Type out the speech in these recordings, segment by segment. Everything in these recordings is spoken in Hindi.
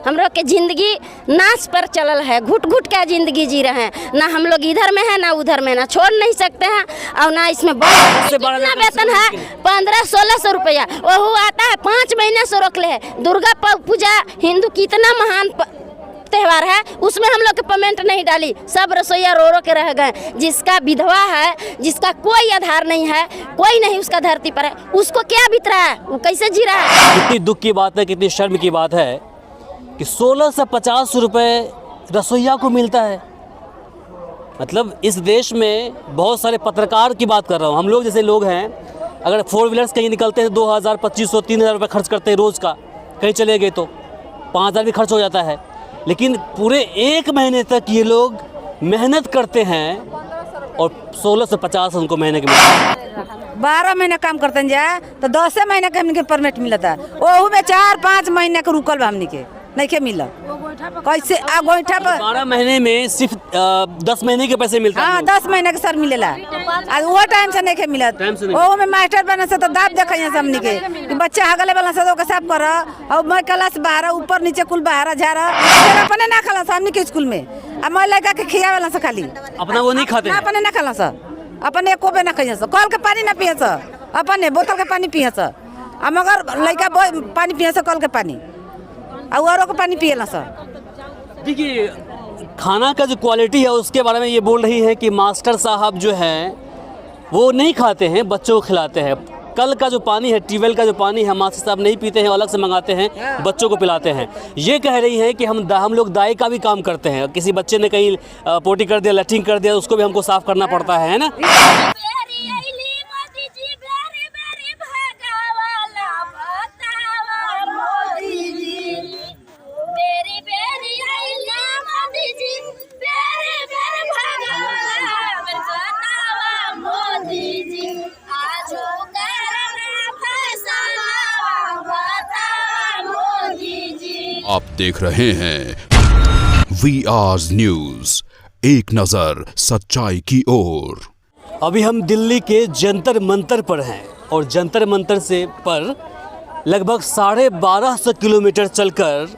हम लोग की जिंदगी नाश पर चलल है, घुट घुट के जिंदगी जी रहे हैं। ना हम लोग इधर में है ना उधर में, ना छोड़ नहीं सकते हैं और ना इसमें कितना वेतन है 1500-1600 रुपया, वो आता है 5 महीने से रोक ले है। दुर्गा पूजा हिंदू कितना महान त्यौहार है, उसमें हम लोग के पेमेंट नहीं डाली, सब रसोईया रो रो के रह गए। जिसका विधवा है, जिसका कोई आधार नहीं है, कोई नहीं उसका धरती पर है, उसको क्या बीत रहा है, वो कैसे जी रहा है। कितनी दुख की बात है, कितनी शर्म की बात है कि 16 से 50 रुपए रसोईया को मिलता है। मतलब इस देश में बहुत सारे पत्रकार की बात कर रहा हूँ, हम लोग जैसे लोग हैं, अगर 4 व्हीलर्स कहीं निकलते हैं 2000, 2500, 3000 रुपये खर्च करते हैं रोज़ का, कहीं चले गए तो 5000 भी खर्च हो जाता है। लेकिन पूरे 1 महीने तक ये लोग मेहनत करते हैं और 16 से 50 उनको महीने के मिलते हैं। 12 महीने काम करते हैं जाए तो 10 महीने के हमने परमिट मिलता है, ओहू में 4-5 महीने के रुकल हमने के नहीं के मिला। कैसे गोईठा पर 12 महीने में सिर्फ 10 महीने के पैसे मिलते हैं। हाँ 10 महीने के सर मिलेला, वो टाइम से नहीं के मिलत। ओहू में मास्टर बने से तो दाब देखा हमने के कि बच्चा हगले वाला से तो सब कर और मैं क्लास 12 ऊपर नीचे कुल 12 जा रहा अपने ना खला हमने के स्कूल में, अब मैं लड़का के खिया वाला से खाली अपना वो नहीं खाते, अपने ना खला सा, अपने एको बे ना खाइए सा, कल के पानी ना पिए सा, अपने बोतल के पानी पिए सा, मगर लड़का पानी पिए सा कल के पानी और को पानी पिएला सर। देखिए खाना का जो क्वालिटी है उसके बारे में ये बोल रही है कि मास्टर साहब जो हैं वो नहीं खाते हैं, बच्चों को खिलाते हैं। कल का जो पानी है, ट्यूबवेल का जो पानी है, मास्टर साहब नहीं पीते हैं, अलग से मंगाते हैं, बच्चों को पिलाते हैं। ये कह रही है कि हम लोग दाई का भी काम करते हैं, किसी बच्चे ने कहीं पोटी कर दिया, लैट्रिन कर दिया, उसको भी हमको साफ करना पड़ता है ना। आप देख रहे हैं VR न्यूज, एक नजर सच्चाई की ओर। अभी हम दिल्ली के जंतर मंतर पर हैं और जंतर मंतर से पर लगभग 1250 किलोमीटर चलकर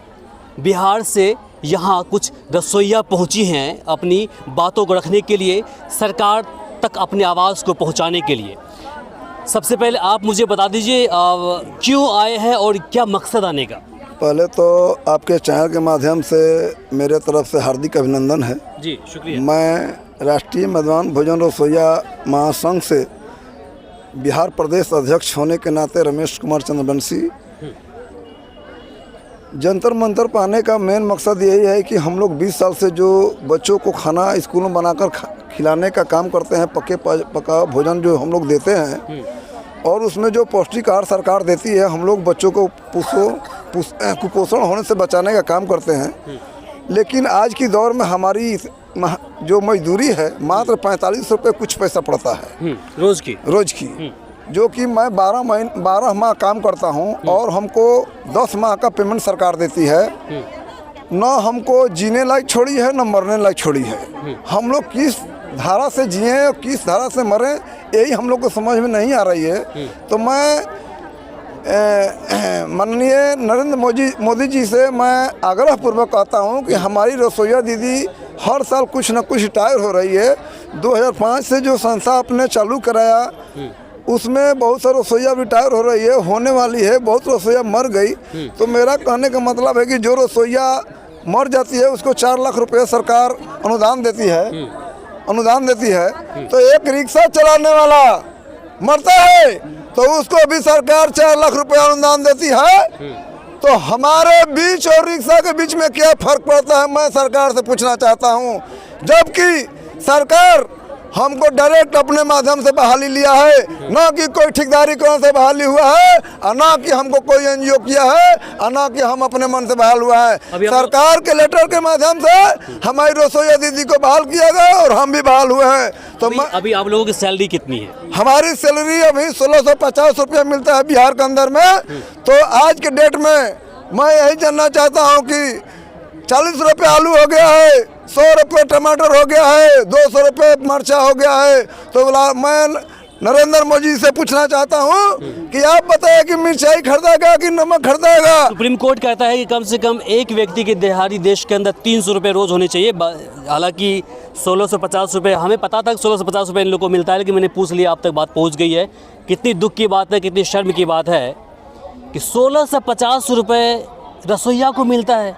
बिहार से यहाँ कुछ रसोइया पहुँची हैं अपनी बातों को रखने के लिए, सरकार तक अपनी आवाज़ को पहुँचाने के लिए। सबसे पहले आप मुझे बता दीजिए क्यों आए हैं और क्या मकसद आने का। पहले तो आपके चैनल के माध्यम से मेरे तरफ से हार्दिक अभिनंदन है जी, शुक्रिया। मैं राष्ट्रीय मेजबान भोजन रसोइया महासंघ से बिहार प्रदेश अध्यक्ष होने के नाते रमेश कुमार चंद्रवंशी, जंतर मंतर पाने का मेन मकसद यही है कि हम लोग 20 साल से जो बच्चों को खाना स्कूल में बनाकर खिलाने का काम करते हैं, पका भोजन जो हम लोग देते हैं और उसमें जो पौष्टिक आहार सरकार देती है, हम लोग बच्चों को कुपोषण होने से बचाने का काम करते हैं। लेकिन आज की दौर में हमारी जो मजदूरी है मात्र 45 रुपये कुछ पैसा पड़ता है रोज़ की, जो कि मैं 12 माह काम करता हूं और हमको 10 माह का पेमेंट सरकार देती है। न हमको जीने लायक छोड़ी है न मरने लायक छोड़ी है। हम लोग किस धारा से जिए और किस धारा से मरें यही हम लोग को समझ में नहीं आ रही है। तो मैं माननीय नरेंद्र मोदी जी से मैं आग्रह पूर्वक कहता हूं कि हमारी रसोइया दीदी हर साल कुछ न कुछ रिटायर हो रही है। 2005 से जो संस्था आपने चालू कराया उसमें बहुत सारे रसोइया रिटायर हो रही है, होने वाली है, बहुत रसोइया मर गई। तो मेरा कहने का मतलब है कि जो रसोइया मर जाती है उसको 4 लाख रुपये सरकार अनुदान देती है। तो एक रिक्शा चलाने वाला मरता है तो उसको भी सरकार 4 लाख रुपये अनुदान देती है। तो हमारे बीच और रिक्शा के बीच में क्या फर्क पड़ता है, मैं सरकार से पूछना चाहता हूं। जबकि सरकार हमको डायरेक्ट अपने माध्यम से बहाली लिया है, ना कि कोई ठेकेदारीकरण से बहाली हुआ है, और ना कि हमको कोई एनजीओ किया है, और ना कि हम अपने मन से बहाल हुआ है। सरकार के लेटर के माध्यम से हमारी रसोइया दीदी को बहाल किया गया और हम भी बहाल हुए हैं। तो अभी आप लोगों की सैलरी कितनी है? हमारी सैलरी अभी 1650 रुपया मिलता है बिहार के अंदर में। तो आज के डेट में मैं यही जानना चाहता हूँ कि 40 रुपये आलू हो गया है, 100 रुपये टमाटर हो गया है, 200 रुपये मरचा हो गया है। तो मैं नरेंद्र मोदी से पूछना चाहता हूँ कि आप बताएं कि मिर्चाई खरीदेगा कि नमक खरीदेगा। सुप्रीम कोर्ट कहता है कि कम से कम एक व्यक्ति की दिहाड़ी देश के अंदर 300 रुपये रोज़ होने चाहिए। हालांकि 1650 रुपये हमें पता था कि 1650 रुपये इन लोगों को मिलता है, लेकिन मैंने पूछ लिया, आप तक बात पहुंच गई है। कितनी दुख की बात है, कितनी शर्म की बात है कि 1650 रुपये रसोइया को मिलता है।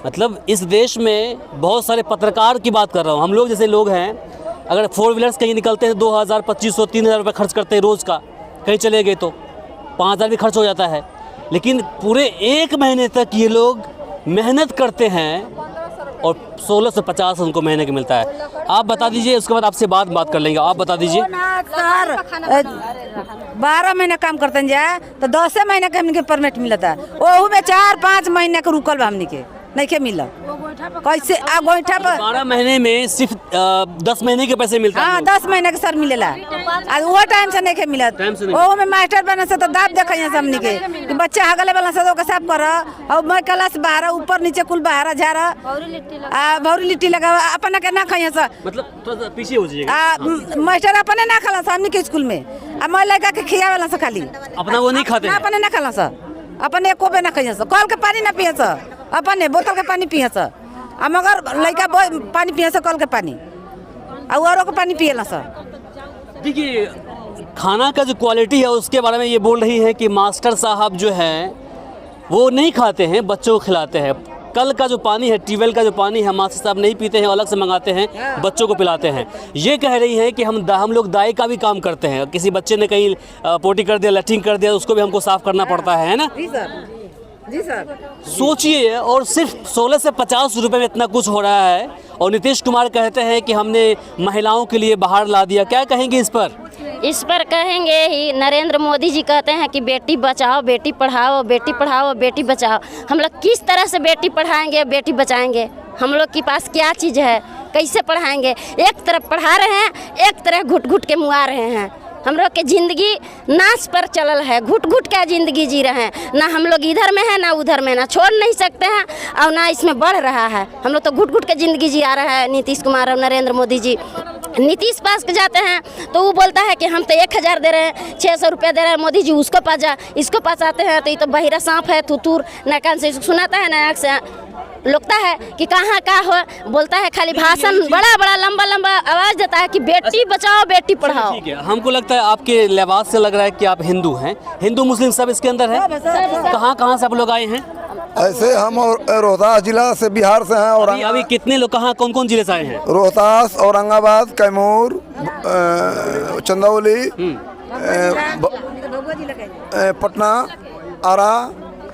मतलब इस देश में बहुत सारे पत्रकार की बात कर रहा हूँ, हम लोग जैसे लोग हैं, अगर 4 व्हीलर्स कहीं निकलते हैं 2000, 2500, 3000 रुपये खर्च करते हैं रोज़ का, कहीं चले गए तो 5000 भी खर्च हो जाता है। लेकिन पूरे 1 महीने तक ये लोग मेहनत करते हैं और 1650 उनको महीने का मिलता है। आप बता दीजिए, उसके बाद आपसे बात कर लेंगे। आप बता दीजिए। सर 12 महीने काम करते हैं जाए तो 10 महीने के हमने परमिट मिलता है, ओहू में 4-5 महीने के रुकल बा हमने के नहीं के मिला। कैसे आ गोईठा पर 12 महीने में सिर्फ 10 महीने के पैसे मिलते हैं। हाँ 10 महीने के सर मिलेला, आज वो टाइम से नहीं के मिलत। ओहू में मास्टर बने से तो दाब देखा हमने के कि बच्चा हगले वाला से तो साफ कर और मैं क्लास बाहर ऊपर नीचे कुल बाहर झारा आ भौरी लिट्टी लगा अपना के ना खाइए सर। मतलब थोड़ा सा पीछे हो जाइएगा। मास्टर अपने ना खाला हमने के स्कूल में आ मैं लड़का के खिया वाला से खाली अपना वो नहीं खाते हैं। अपने ना खाला सर, अपने एको बे ना खाइए सर, कल के पानी ना पिए सर, अपने बोतल के पानी पिए सर, आ मगर लड़का पानी पिए सर, कल के पानी और के पानी पिएला सर। देखिए, खाना का जो क्वालिटी है उसके बारे में ये बोल रही है कि मास्टर साहब जो हैं वो नहीं खाते हैं, बच्चों को खिलाते हैं। कल का जो पानी है, ट्यूबवेल का जो पानी है, मास्टर साहब नहीं पीते हैं, अलग से मंगाते हैं, बच्चों को पिलाते हैं। ये कह रही हैं कि हम लोग दाई का भी काम करते हैं। किसी बच्चे ने कहीं पोटी कर दिया, लैट्रिन कर दिया, उसको भी हमको साफ़ करना पड़ता है ना। जी सर, जी सर। सोचिए, और सिर्फ 16 से 50 रुपए में इतना कुछ हो रहा है। और नीतीश कुमार कहते हैं कि हमने महिलाओं के लिए बाहर ला दिया। क्या कहेंगे इस पर? इस पर कहेंगे ही, नरेंद्र मोदी जी कहते हैं कि बेटी बचाओ, बेटी पढ़ाओ, बेटी पढ़ाओ, बेटी बचाओ। हम लोग किस तरह से बेटी पढ़ाएंगे, बेटी बचाएंगे? हम लोग के पास क्या चीज़ है, कैसे पढ़ाएंगे? एक तरफ पढ़ा रहे हैं, एक तरफ घुट घुट के मुआ रहे हैं। हम लोग की ज़िंदगी नाश पर चलल है, घुट घुट के ज़िंदगी जी रहे हैं। ना हम लोग इधर में है ना उधर में, ना छोड़ नहीं सकते हैं और ना इसमें बढ़ रहा है। हम लोग तो घुट घुट के ज़िंदगी जी आ रहा है। नीतीश कुमार और नरेंद्र मोदी जी, नीतीश पास के जाते हैं तो वो बोलता है कि हम तो 1000 दे रहे हैं, 600 रुपये दे रहे हैं। मोदी जी उसको पास जा, इसको पास आते हैं तो ये तो बहिरा सांप है, तुतुर ना कान से सुनाता है, ना आँख से लगता है कि कहाँ का हो, बोलता है खाली भाषण, बड़ा बड़ा लंबा लंबा आवाज़ देता है कि बेटी बचाओ, बेटी पढ़ाओ। ठीक है, हमको लगता है आपके लिबास से लग रहा है कि आप हिंदू हैं। हिंदू मुस्लिम सब इसके अंदर है। कहाँ से आप लोग आए हैं? ऐसे हम और रोहतास जिला से, बिहार से हैं। और अभी कितने लोग कौन कौन जिले से आए हैं? रोहतास, औरंगाबाद, कैमूर, चंदौली, पटना, आरा,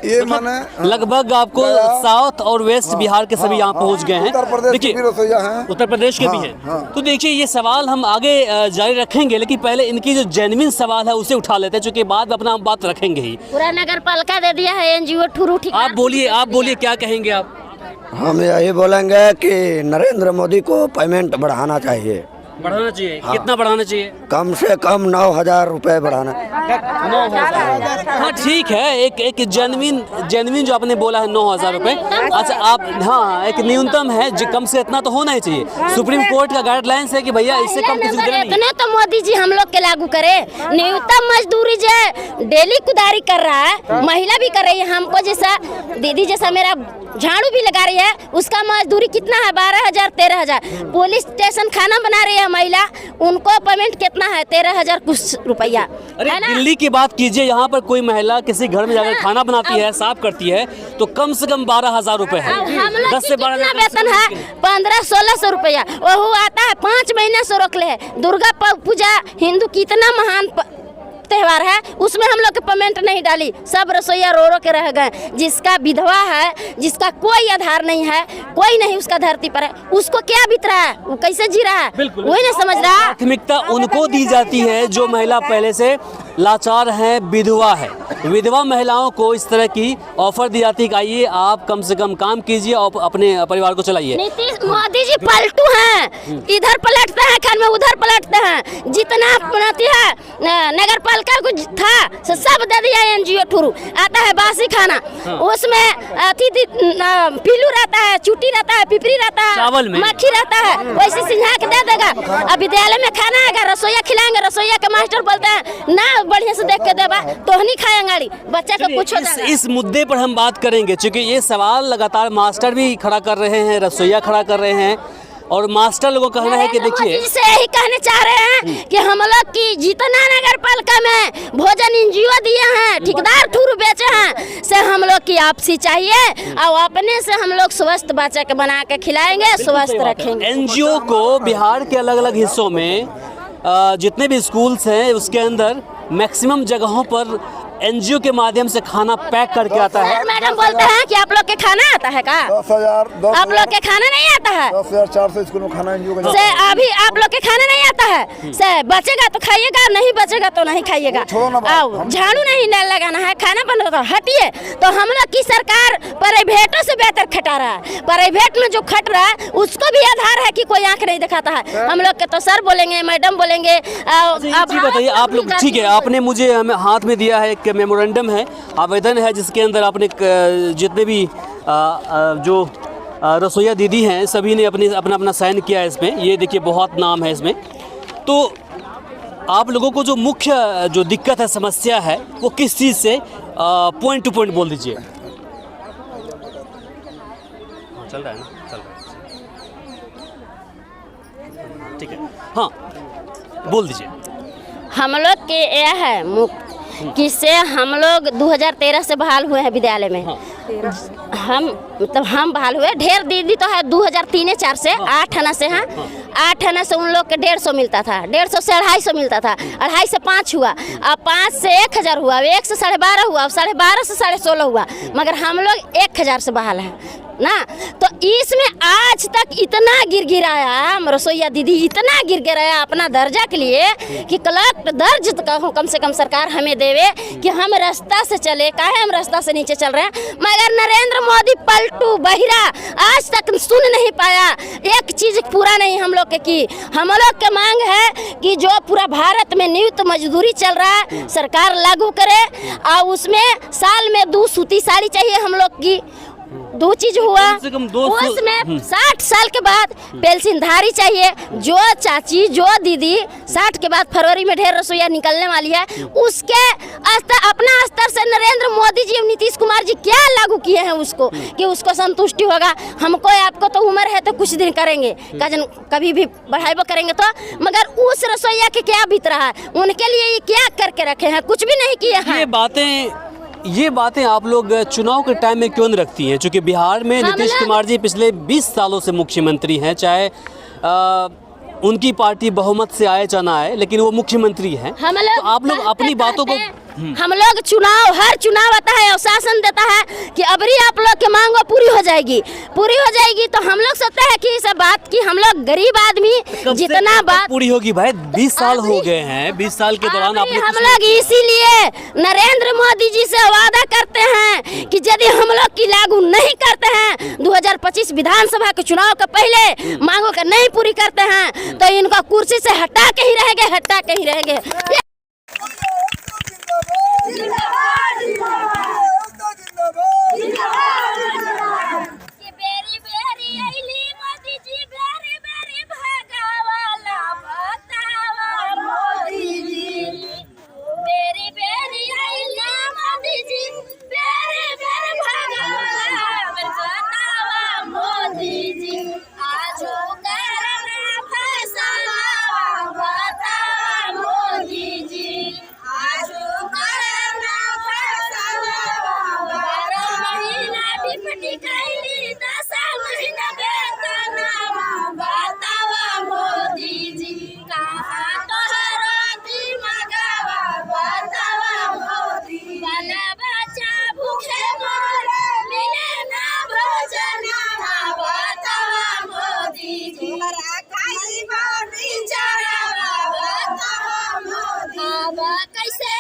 ये माने लगभग आपको साउथ और वेस्ट बिहार के सभी यहाँ पहुँच गए हैं। देखिए, उत्तर प्रदेश के भी हैं। तो देखिए, ये सवाल हम आगे जारी रखेंगे, लेकिन पहले इनकी जो जेन्युइन सवाल है उसे उठा लेते हैं, चूँकि बाद में अपना बात रखेंगे ही। पूरा नगर पालिका दे दिया है, NGO ठुरू ठीक। आप बोलिए क्या कहेंगे आप? हम यही बोलेंगे कि नरेंद्र मोदी को पेमेंट बढ़ाना चाहिए। बढ़ाना चाहिए? हाँ। कितना बढ़ाना चाहिए? कम से कम 9000 रुपये बढ़ाना। 9000? हाँ ठीक है, एक जेन्युइन जो आपने बोला है 9000 रुपये। अच्छा, आप हाँ, एक न्यूनतम है जो कम से इतना तो होना ही चाहिए। सुप्रीम कोर्ट का गाइडलाइंस है कि भैया इससे कम किसी को देना नहीं। इतने तो मोदी जी हम लोग के लागू करे। न्यूनतम मजदूरी जो डेली कुदारी कर रहा है, महिला भी कर रही है, हमको जैसा दीदी जैसा मेरा झाड़ू भी लगा रही है, उसका मजदूरी कितना है? 12000, 13000। पुलिस स्टेशन खाना बना रही है महिला, उनको पेमेंट कितना है? 13000 कुछ रुपया। अरे दिल्ली की बात कीजिए, यहाँ पर कोई महिला किसी घर में जाकर खाना बनाती है, साफ करती है, तो कम से कम 12000 रुपए है। 10 से 12 वेतन है 1500-1600 रुपया। वो आता है 5 महीने से रोक ले। दुर्गा पूजा हिंदू की इतना महान त्योहार है, उसमें हम लोग के पेमेंट नहीं डाली। सब रसोईया रो के रह गए। जिसका विधवा है, जिसका कोई आधार नहीं है, कोई नहीं उसका धरती पर है, उसको क्या बीत रहा है, वो कैसे जी रहा है, वही नहीं समझ रहा। प्राथमिकता उनको दी जाती है जो महिला पहले से लाचार हैं, विधवा है, विधवा महिलाओं को इस तरह की ऑफर दी जाती है कि आइए आप कम से कम काम कीजिए और अपने परिवार को चलाइए। नीतीश मोदी जी पलटू हैं, इधर पलटते हैं खान में उधर पलटते हैं। जितना है नगर पालिका को था सब दे दिया एनजीओ थ्रू। आता है बासी खाना, उसमें पीलू रहता है, चूटी रहता है, पिपरी रहता है, चावल में मक्खी रहता है, वैसे सिंझा के दे देगा। अब विद्यालय में खाना आएगा, रसोईया खिलाएंगे, रसोईया के मास्टर बोलते हैं ना बढ़िया से देख के देवा तो नहीं खाएंगे, बच्चा का कुछ हो जाएगा। इस मुद्दे पर हम बात करेंगे क्योंकि ये सवाल लगातार मास्टर भी खड़ा कर रहे हैं, रसोईया खड़ा कर रहे हैं और मास्टर लोगों का कहना है कि देखिए से यही कहने चाह रहे हैं कि हम लोग की जितना नगर पालिका में भोजन एनजीओ दिए हैं, ठेकेदार थ्रू बेचे हैं, से हम लोग की आपसी चाहिए और अपने से हम लोग स्वस्थ बच्चा के बना के खिलाएंगे, स्वस्थ रखेंगे। एनजीओ को बिहार के अलग अलग हिस्सों में जितने भी स्कूल्स हैं उसके अंदर मैक्सिमम जगहों पर एनजीओ के माध्यम से खाना पैक करके आता है। मैडम बोलते हैं कि आप लोग के खाना आता है का? 10,000 आप लोग के खाना नहीं आता है? 10,400 स्कूल में खाना एनजीओ का से अभी आप लोग के खाना नहीं आता है, से बचेगा तो खाइएगा, नहीं बचेगा तो नहीं खाइएगा। आओ झाड़ू नहीं लगाना है, खाना बन रहा हटिए। तो हम लोग की सरकार प्राइवेटों से बेहतर खटा रहा है। प्राइवेट में जो खट रहा है उसको भी आधार है कि कोई आंख नहीं दिखाता है। हम लोग के तो सर बोलेंगे, मैडम बोलेंगे। जी बताइए आप लोग, ठीक है, आपने मुझे हाथ में दिया है कि मेमोरेंडम है, आवेदन है जिसके अंदर आपने जितने भी जो रसोईया दीदी हैं सभी ने अपना साइन किया है इसमें। ये देखिए बहुत नाम है इसमें। तो आप लोगों को जो मुख्य जो दिक्कत है, समस्या है, वो किस चीज़ से, पॉइंट टू पॉइंट बोल दीजिए। चल रहा है ना? चल रहा है, ठीक है, हाँ बोल दीजिए। हम लोग के यह है मुख्य किससे हम लोग 2013 से बहाल हुए हैं विद्यालय में। हम बहाल हुए, ढेर दीदी तो है 2003-4 से 8 आना से हैं। 8 आना से उन लोग के 150 मिलता था, 150 से 250 मिलता था, 250 से 5 हुआ, अब 5 से 1000 हुआ, 1 से 12.5 हुआ, 12.5 से 16.5 हुआ, मगर हम लोग 1000 से बहाल हैं ना। तो इसमें आज तक इतना गिराया रसोईया दीदी, इतना गिराया अपना दर्जा के लिए कि क्लर्क दर्ज कम से कम सरकार हमें देवे कि हम रास्ता से चले। काहे हम रास्ता से नीचे चल रहे हैं, मगर नरेंद्र मोदी पलटू बहिरा आज तक सुन नहीं पाया, एक चीज पूरा नहीं हम लोग के की। हम लोग के मांग है कि जो पूरा भारत में नियुक्त मजदूरी चल रहा है सरकार लागू करे और उसमें साल में 2 सूती साड़ी चाहिए हम लोग की। 2 चीज हुआ उसमें 60 साल के बाद पेंशनधारी चाहिए। जो चाची जो दीदी 60 के बाद फरवरी में ढेर रसोईया निकलने वाली है, उसके अपना स्तर से नरेंद्र मोदी जी और नीतीश कुमार जी क्या लागू किए हैं उसको कि उसको संतुष्टि होगा। हमको आपको तो उम्र है तो कुछ दिन करेंगे, कभी भी बढ़ाई करेंगे तो, मगर उस रसोईया के क्या बीत रहा है, उनके लिए ये क्या करके रखे हैं, कुछ भी नहीं किए हैं। ये बातें आप लोग चुनाव के टाइम में क्यों नहीं रखती हैं? क्योंकि बिहार में नीतीश कुमार जी पिछले 20 सालों से मुख्यमंत्री हैं, चाहे उनकी पार्टी बहुमत से आए चाहे ना आए, लेकिन वो मुख्यमंत्री हैं। तो आप लोग अपनी बातों को, हम लोग हर चुनाव आता है और शासन देता है कि अबरी आप लोग की मांग पूरी हो जाएगी तो हम लोग सोचते हैं कि सब बात की हम लोग गरीब आदमी जितना बात पूरी होगी भाई, 20 साल हो गए हैं, 20 साल के दौरान हम लोग इसीलिए नरेंद्र मोदी जी से वादा करते हैं कि यदि हम लोग की लागू नहीं करते हैं 2025 विधानसभा के चुनाव के पहले मांगों का नहीं पूरी करते हैं तो इनका कुर्सी से हटा के ही रहेंगे। कैसे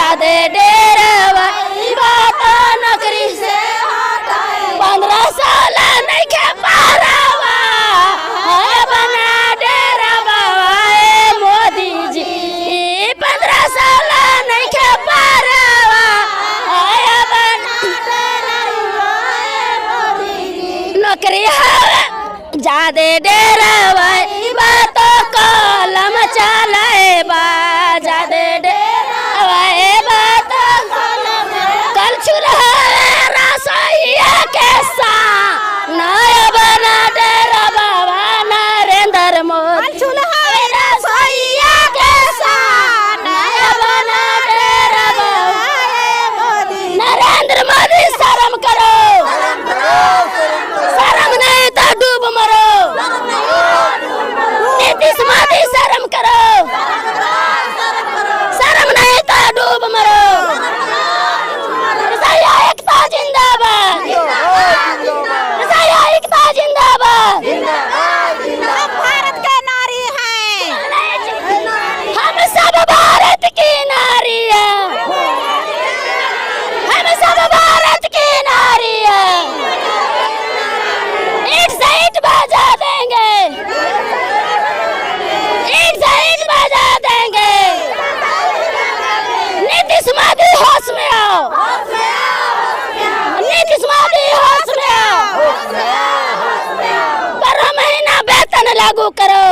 जादे डेरवा बात नौकरी से 15 साल नहीं के पारावा है बना डेरवा मोदी जी 15 साल नहीं के पारावा है बना नौकरी है जादे डेरवा बात कलम चलाए बा जादे डेरवा बात कल चूल्हा रसोईया के नया बना डेरा बाबा नरेंद्र मोदी चूल्हा रसोईया के नया बना डेरा बाबा नरेंद्र मोदी शर्म करो शर्म नहीं तो डूब मरो नीतीश मोदी शर्म करो शर्म नहीं तो डूब मरो एकता जिंदाबाद एकता जिंदाबाद भारत के नारी हैं हम सब भारत की नारी हैं हम सब भारत की नारी हैं ईट से ईट बजा देंगे ईट से ईट बजा देंगे नीतीश मोदी होश में आओ नीतीश मोदी होश में आओ 12 महीना वेतन लागू करो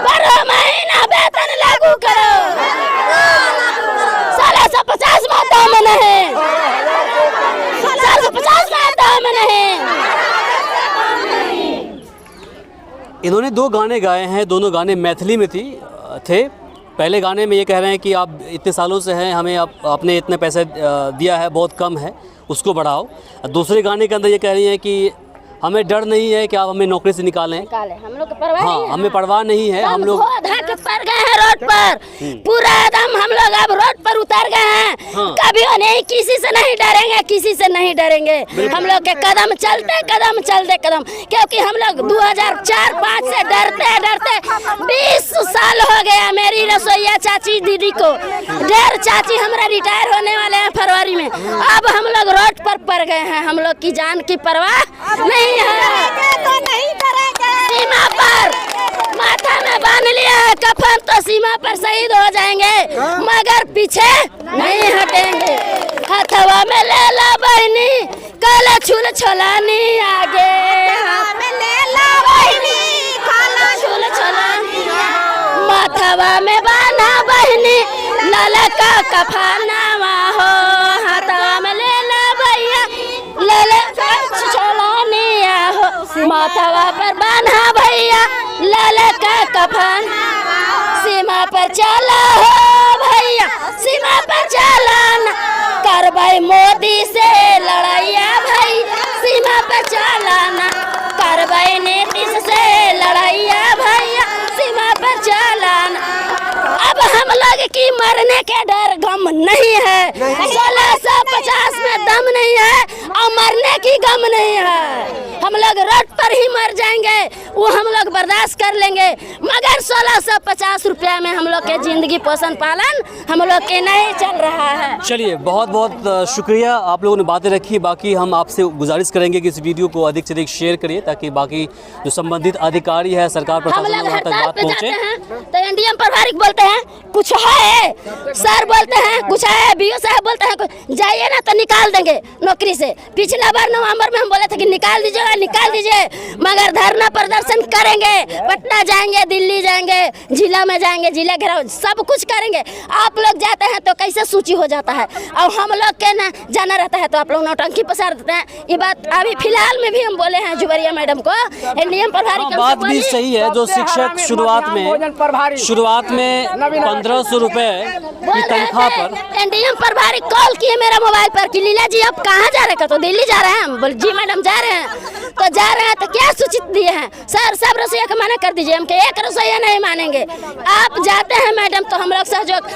12 महीना वेतन लागू करो 750 में दाम नहीं 750 में दाम नहीं। इन्होंने 2 गाने गाए हैं, दोनों गाने मैथिली में थे। पहले गाने में ये कह रहे हैं कि आप इतने सालों से हैं, हमें आपने इतने पैसे दिया है, बहुत कम है, उसको बढ़ाओ। दूसरे गाने के अंदर ये कह रही हैं कि हमें डर नहीं है कि आप हमें नौकरी से निकालें। हम लोग परवाह हाँ, नहीं है। हमें परवाह नहीं है। हम लोग पर गए हैं रोड पर, पूरा एकदम हम लोग अब रोड पर उतर गए हैं। हाँ। कभी नहीं, किसी से नहीं डरेंगे, किसी से नहीं डरेंगे। हम लोग के कदम चलते कदम, क्योंकि हम लोग 2004-5 से डरते 20 साल हो गया मेरी रसोईया चाची दीदी को। ढेर चाची हमारा रिटायर होने वाले हैं फरवरी में। अब हम लोग रोड पर पड़ गए हैं। हम लोग की जान की परवाह नहीं है। तो नहीं डरेंगे। सीमा पर माथा में बांध लिया है कफन, तो सीमा पर शहीद हो जाएंगे, मगर पीछे नहीं हटेंगे। हथवा में ले ला बहनी, कल छुल छोलानी आगे में ले ला बहनी, कल छुल छोलानी माथवा में बांधा बहनी, लाला का कफनावा हो। हथवा में ले ला भैया, लाला का छोलानी हो। माथवा पर बांधा भैया, लाला का कफन। सीमा पर चला हो भैया, सीमा पर चलाना, करवाई मोदी से लड़ाइया भाई। सीमा पर चलाना, करवाई नीतीश से लड़ाइया भैया। सीमा पर चलाना, अब हम लोग की मरने के डर गम नहीं है। 1650 में दम नहीं है और मरने की गम नहीं है। हम लोग रोड पर ही मर जाएंगे, वो हम लोग बर्दाश्त कर लेंगे, मगर 1650 रुपया में हम लोग के जिंदगी पोषण पालन हम लोग के नहीं चल रहा है। चलिए, बहुत बहुत शुक्रिया, आप लोगों ने बातें रखी। बाकी हम आपसे गुजारिश करेंगे कि इस वीडियो को अधिक से अधिक शेयर करिए, ताकि बाकी जो संबंधित अधिकारी है, सरकार प्रशासन वहाँ तक बात पहुँचे। तो एनडीएम प्रभारी बोलते हैं कुछ है, सर बोलते हैं कुछ है, बीओ साहब बोलते हैं जाइए ना तो निकाल देंगे नौकरी से। पिछला बार नवंबर में हम बोले थे कि निकाल दीजिए, मगर धरना प्रदर्शन करेंगे, पटना जाएंगे, दिल्ली जाएंगे, जिला में जाएंगे, जिला घेराव सब कुछ करेंगे। आप लोग जाते हैं तो कैसे सूची हो जाता है, और हम लोग के ना जाना रहता है तो आप लोग नौटंकी पसार देते हैं। ये बात अभी फिलहाल में भी हम बोले हैं जुबरिया मैडम को, एनडीएम प्रभारी। बात भी सही है, जो शिक्षक शुरुआत में 1500 रुपए की तनख्वाह पर एनडीएम प्रभारी कॉल किए मेरा मोबाइल पर कि लीला जी आप कहाँ जा रहे हैं? तो दिल्ली जा रहे हैं। हम बोले जी मैडम जा रहे हैं। तो जा रहे हैं तो क्या सूचित दिए हैं? सर सब रसोईया का मना कर दीजिए। हम एक रसोईया नहीं मानेंगे। आप जाते हैं मैडम तो हम लोग सहयोग,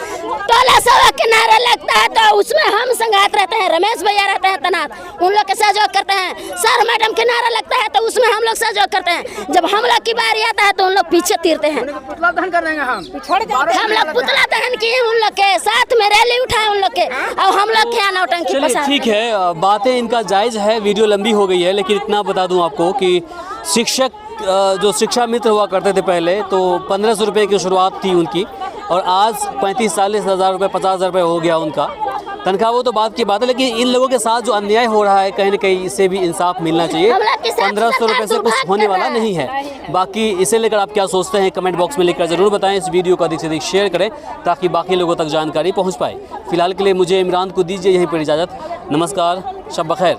टोला सवा के नारा लगता है तो उसमें हम संगात रहते हैं, रमेश भैया रहते हैं तैनात, उन लोग के सहयोग करते हैं। सर मैडम के नारा लगता है तो उसमें हम लोग सहयोग करते हैं। जब हम लोग की बारी आता है तो उन लोग पीछे तीरते हैं। हम लोग पुतला दहन किए उन लोग के साथ में, रैली उठाए उन लोग के, और हम लोग क्या नौटंकी चलिए पसार। ठीक है, बातें इनका जायज़ है, वीडियो लंबी हो गई है, लेकिन इतना बता दूं आपको कि शिक्षक जो शिक्षा मित्र हुआ करते थे पहले, तो 1500 रुपये की शुरुआत थी उनकी, और आज 35-40 हज़ार रुपये, 50 हज़ार रुपये हो गया उनका तनख्वाह। वो तो बात की बात है, लेकिन इन लोगों के साथ जो अन्याय हो रहा है कहीं ना कहीं इससे भी इंसाफ मिलना चाहिए। 1500 रुपये से कुछ होने वाला नहीं है। बाकी इसे लेकर आप क्या सोचते हैं कमेंट बॉक्स में लिखकर ज़रूर बताएं। इस वीडियो को अधिक से अधिक शेयर करें ताकि बाकी लोगों तक जानकारी पहुँच पाए। फिलहाल के लिए मुझे इमरान को दीजिए यहीं पर इजाज़त। नमस्कार, शब बखैर।